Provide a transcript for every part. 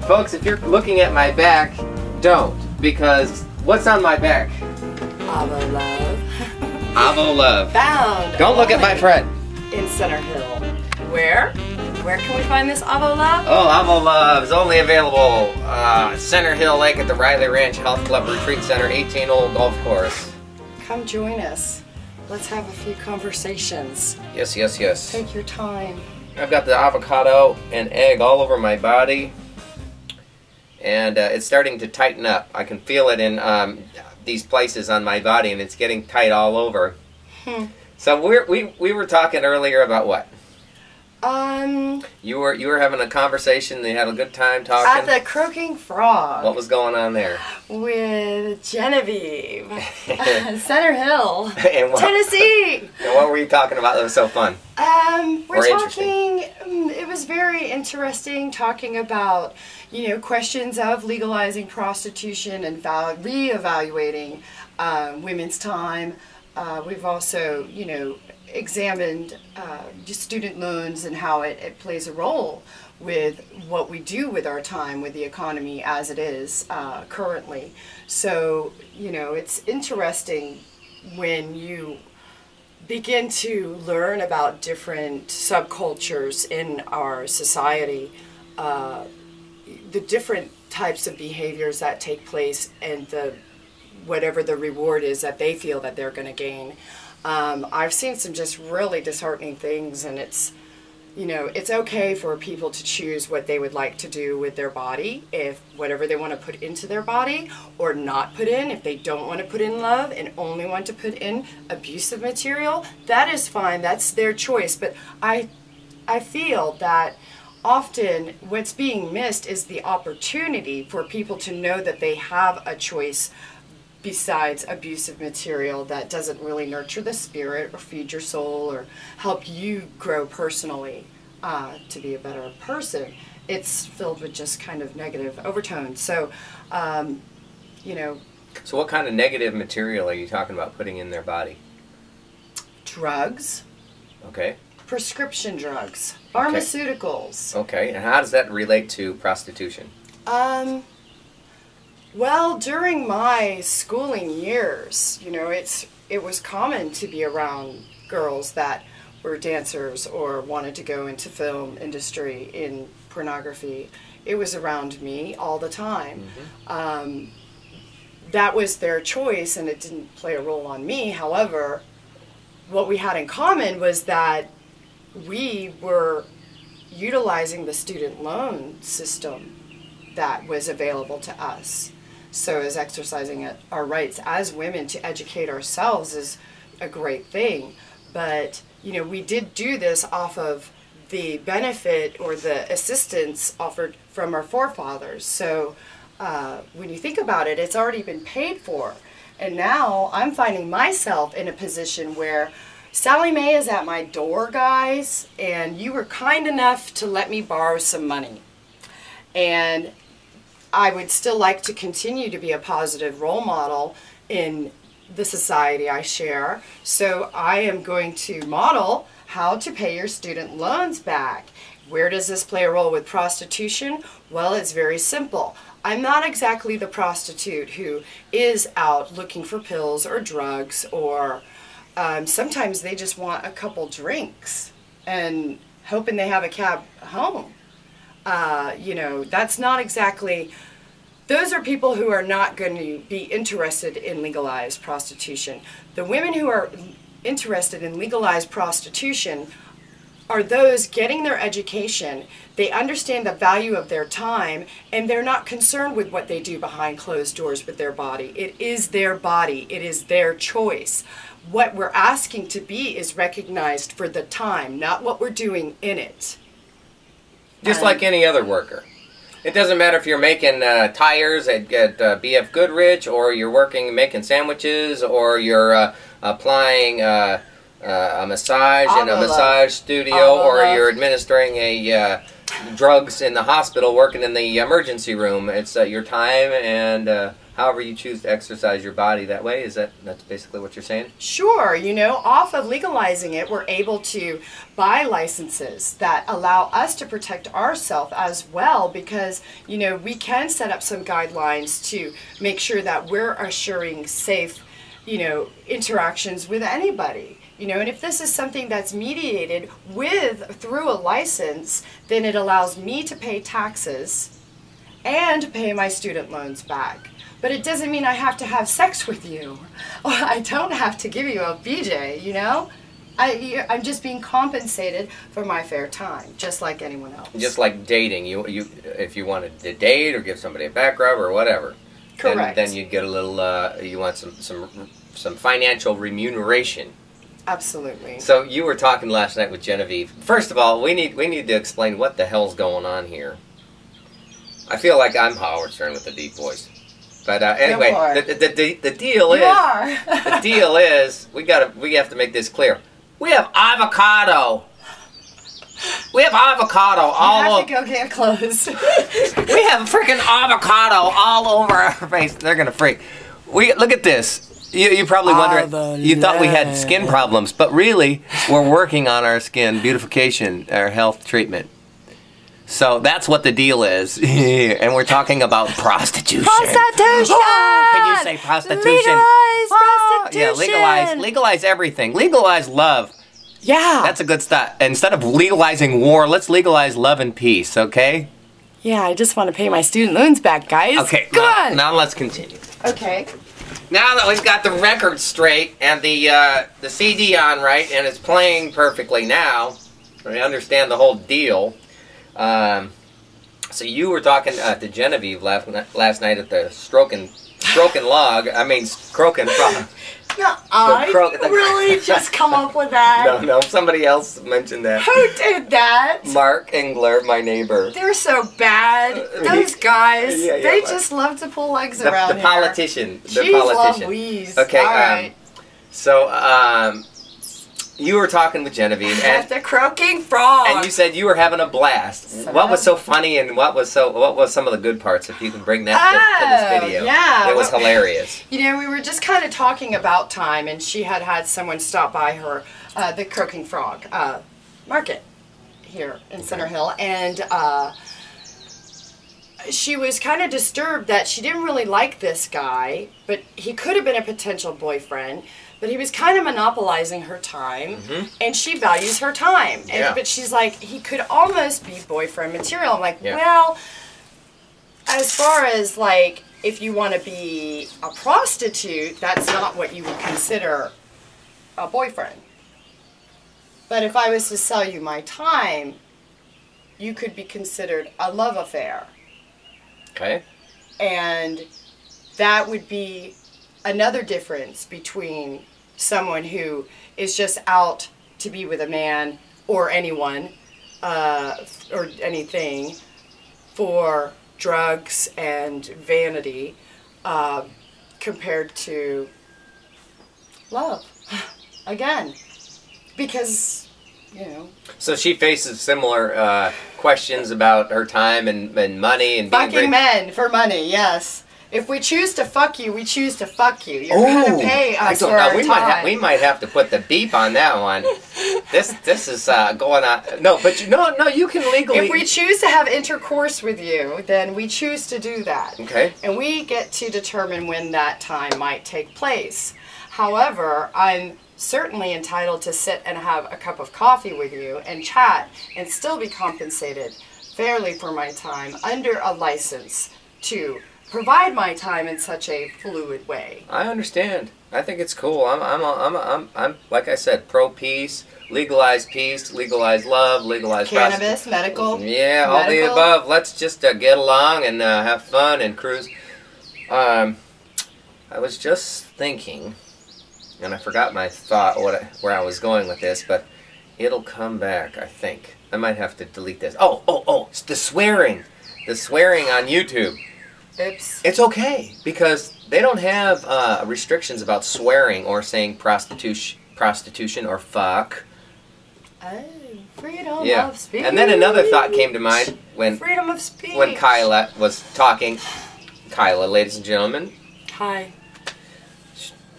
Folks, if you're looking at my back, don't. Because what's on my back? Avo love. Avo love. Found. Don't look at my friend. In Center Hill. Where? Where can we find this Avo love? Oh, Avo love is only available Center Hill Lake at the Riley Ranch Health Club Retreat Center, 18-hole golf course. Come join us. Let's have a few conversations. Yes, yes, yes. Take your time. I've got the avocado and egg all over my body, and it's starting to tighten up. I can feel it in these places on my body, and it's getting tight all over. So we were talking earlier about what? You were having a conversation. They had a good time talking. At the Croaking Frog. What was going on there? With Genevieve. Center Hill. And Tennessee. And what were you talking about that was so fun? We're talking, it was very interesting talking about, you know, questions of legalizing prostitution and reevaluating women's time. We've also, you know, examined just student loans and how it plays a role with what we do with our time, with the economy as it is currently. So, you know, it's interesting when you begin to learn about different subcultures in our society, the different types of behaviors that take place and whatever the reward is that they feel that they're going to gain. I've seen some just really disheartening things, and it's, you know, it's okay for people to choose what they would like to do with their body, if whatever they want to put into their body or not put in. If they don't want to put in love and only want to put in abusive material, that is fine, that's their choice. But I feel that often what's being missed is the opportunity for people to know that they have a choice besides abusive material that doesn't really nurture the spirit or feed your soul or help you grow personally to be a better person. It's filled with just kind of negative overtones. So, you know. So what kind of negative material are you talking about putting in their body? Drugs. Okay. Prescription drugs. Pharmaceuticals. Okay. And how does that relate to prostitution? Well, during my schooling years, you know, it was common to be around girls that were dancers or wanted to go into film industry, in pornography. It was around me all the time. That was their choice, and it didn't play a role on me. However, what we had in common was that we were utilizing the student loan system that was available to us. So as exercising our rights as women to educate ourselves is a great thing. But, you know, we did do this off of the benefit or the assistance offered from our forefathers. So when you think about it, it's already been paid for. And now I'm finding myself in a position where Sally Mae is at my door, guys, and you were kind enough to let me borrow some money. And I would still like to continue to be a positive role model in the society I share. So I am going to model how to pay your student loans back. Where does this play a role with prostitution? Well, it's very simple. I'm not exactly the prostitute who is out looking for pills or drugs, or sometimes they just want a couple drinks and hoping they have a cab home. You know, that's not exactly, those are people who are not going to be interested in legalized prostitution. The women who are interested in legalized prostitution are those getting their education. They understand the value of their time, and they're not concerned with what they do behind closed doors with their body. It is their body. It is their choice. What we're asking to be is recognized for the time, not what we're doing in it. Just like any other worker. It doesn't matter if you're making tires at BF Goodrich, or you're making sandwiches, or you're applying a massage in a massage studio, or you're administering drugs in the hospital, working in the emergency room. It's your time and however you choose to exercise your body that way. That's basically what you're saying? Sure, you know, off of legalizing it, we're able to buy licenses that allow us to protect ourselves as well, because, you know, we can set up some guidelines to make sure that we're assuring safe, you know, interactions with anybody. You know, and if this is something that's mediated through a license, then it allows me to pay taxes and pay my student loans back. But it doesn't mean I have to have sex with you. Or I don't have to give you a BJ, you know? I'm just being compensated for my fair time, just like anyone else. Just like dating. If you wanted to date or give somebody a back rub or whatever. Correct. Then you'd get a little, you want some financial remuneration. Absolutely. So you were talking last night with Genevieve. First of all, we need to explain what the hell's going on here. I feel like I'm Howard Stern with the deep voice. But anyway, the deal is the deal is we have to make this clear. We have avocado. We have avocado all over. You have to go get clothes. We have freaking avocado all over our face. They're gonna freak. Look at this. You probably wondering. You thought we had skin problems, but really we're working on our skin beautification, our health treatment. So that's what the deal is, and we're talking about prostitution. Prostitution! Oh, can you say prostitution? Legalize prostitution! Yeah, legalize everything. Legalize love. Yeah. That's a good start. Instead of legalizing war, let's legalize love and peace, okay? Yeah, I just want to pay my student loans back, guys. Okay, Come on. Now let's continue. Okay. Now that we've got the record straight and the CD on right and it's playing perfectly now, we understand the whole deal. So you were talking to Genevieve last night at the Croaking Frog. No, I really just come up with that. No, somebody else mentioned that. Who did that? Mark Engler, my neighbor. They're so bad. Those guys, yeah, they just love to pull legs around the politician. here. The politician. Louise. Okay, all right. So, you were talking with Genevieve At the Croaking Frog. And you said you were having a blast. What was so funny and what was some of the good parts, if you can bring that to this video? Yeah. It was hilarious. You know, we were just kind of talking about time, and she had someone stop by her, the Croaking Frog market here in Center Hill, and she was kind of disturbed that she didn't really like this guy, but he could have been a potential boyfriend. But he was kind of monopolizing her time, and she values her time. But she's like, he could almost be boyfriend material. I'm like, well, as far as like, if you want to be a prostitute, that's not what you would consider a boyfriend. But if I was to sell you my time, you could be considered a love affair. Okay. And that would be another difference between someone who is just out to be with a man or anyone or anything for drugs and vanity compared to love. Again, because, you know. So she faces similar questions about her time and money and being fucking men for money, yes. If we choose to fuck you, we choose to fuck you. You're going to pay us for our time. We might have to put the beep on that one. This is going on. No, but you can legally. If we choose to have intercourse with you, then we choose to do that. Okay. And we get to determine when that time might take place. However, I'm certainly entitled to sit and have a cup of coffee with you and chat and still be compensated fairly for my time under a license to provide my time in such a fluid way. I understand. I think it's cool. I'm like I said, pro peace, legalize love, legalize cannabis, medical. Yeah, all the above. Let's just get along and have fun and cruise. I was just thinking, and I forgot my thought where I was going with this, but it'll come back. I think I might have to delete this. Oh! It's the swearing on YouTube. Oops. It's okay, because they don't have restrictions about swearing or saying prostitution or fuck. Oh, freedom of speech. And then another thought came to mind when freedom of speech. When Kyla was talking. Kyla, ladies and gentlemen, Hi.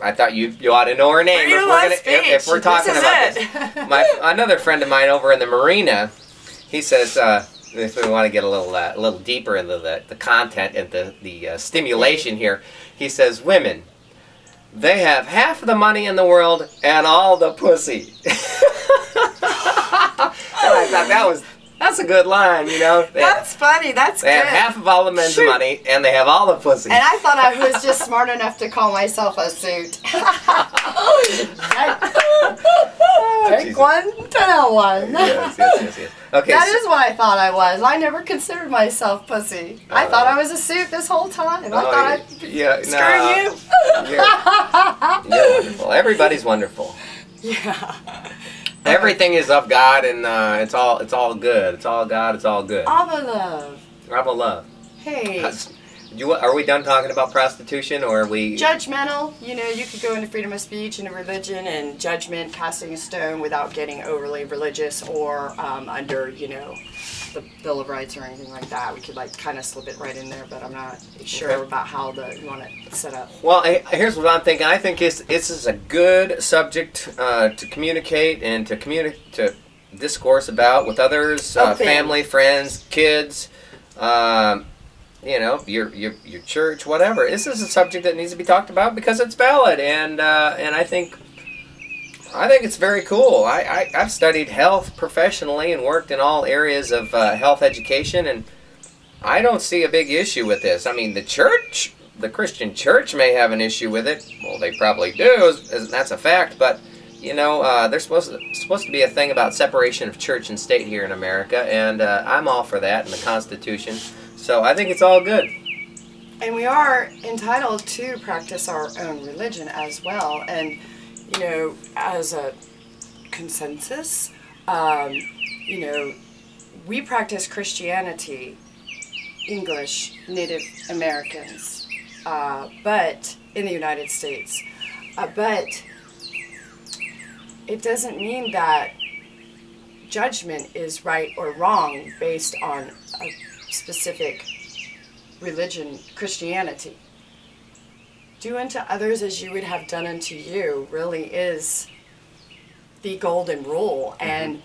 I thought you ought to know her name if we're talking about this. Another friend of mine over in the marina, he says, if we want to get a little deeper into the content and the stimulation here, he says, women, they have half the money in the world and all the pussy. And I thought that's a good line, you know. That's funny. That's They have half of all the men's money, and they have all the pussy. And I thought I was just smart enough to call myself a suit. Take one to know one. Yes. Okay. That is what I thought I was. I never considered myself pussy. I thought I was a suit this whole time. I thought screw you. You're wonderful. Everybody's wonderful. Yeah. Everything is of God, and it's all good. It's all God. It's all good. Abba love. Abba love. Hey. Are we done talking about prostitution, or are we judgmental? You know, you could go into freedom of speech and religion and judgment, casting a stone without getting overly religious or under, you know, the Bill of Rights or anything like that. We could like kind of slip it right in there, but I'm not sure about how you want it set up. Well, here's what I'm thinking. I think this is a good subject to communicate and to discourse about with others, family, friends, kids. You know, your church, whatever. This is a subject that needs to be talked about because it's valid, and I think it's very cool. I've studied health professionally and worked in all areas of health education, and I don't see a big issue with this. I mean, the Christian church may have an issue with it. Well, they probably do, that's a fact. But you know, there's supposed to be a thing about separation of church and state here in America, and I'm all for that in the Constitution. So I think it's all good. And we are entitled to practice our own religion as well. And, you know, as a consensus, you know, we practice Christianity, English, Native Americans, but in the United States. But it doesn't mean that judgment is right or wrong based on a specific religion, Christianity. Do unto others as you would have done unto you really is the golden rule. And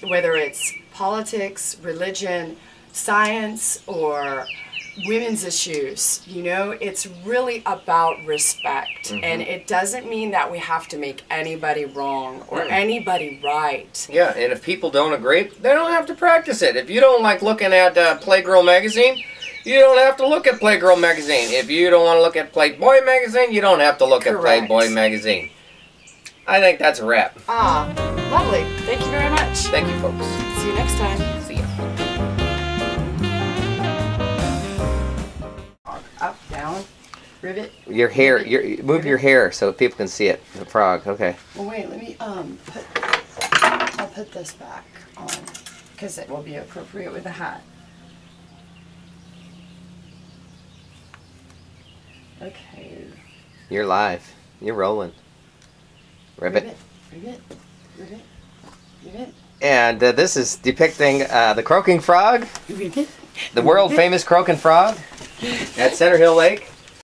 whether it's politics, religion, science, or women's issues, you know, it's really about respect. And it doesn't mean that we have to make anybody wrong or anybody right. Yeah, and if people don't agree, they don't have to practice it. If you don't like looking at Playgirl magazine, you don't have to look at Playgirl magazine. If you don't want to look at Playboy magazine, you don't have to look at Playboy magazine. I think that's a wrap. Ah, lovely. Thank you very much. Thank you, folks. See you next time. See ya. Up, down, rivet. Your hair, move your hair so people can see it. The frog, okay. Well, wait, let me I'll put this back on because it will be appropriate with the hat. Okay. You're live. You're rolling. Ribbit. Ribbit. Ribbit. Ribbit. And this is depicting the croaking frog. Ribbit. The world famous croaking frog at Center Hill Lake.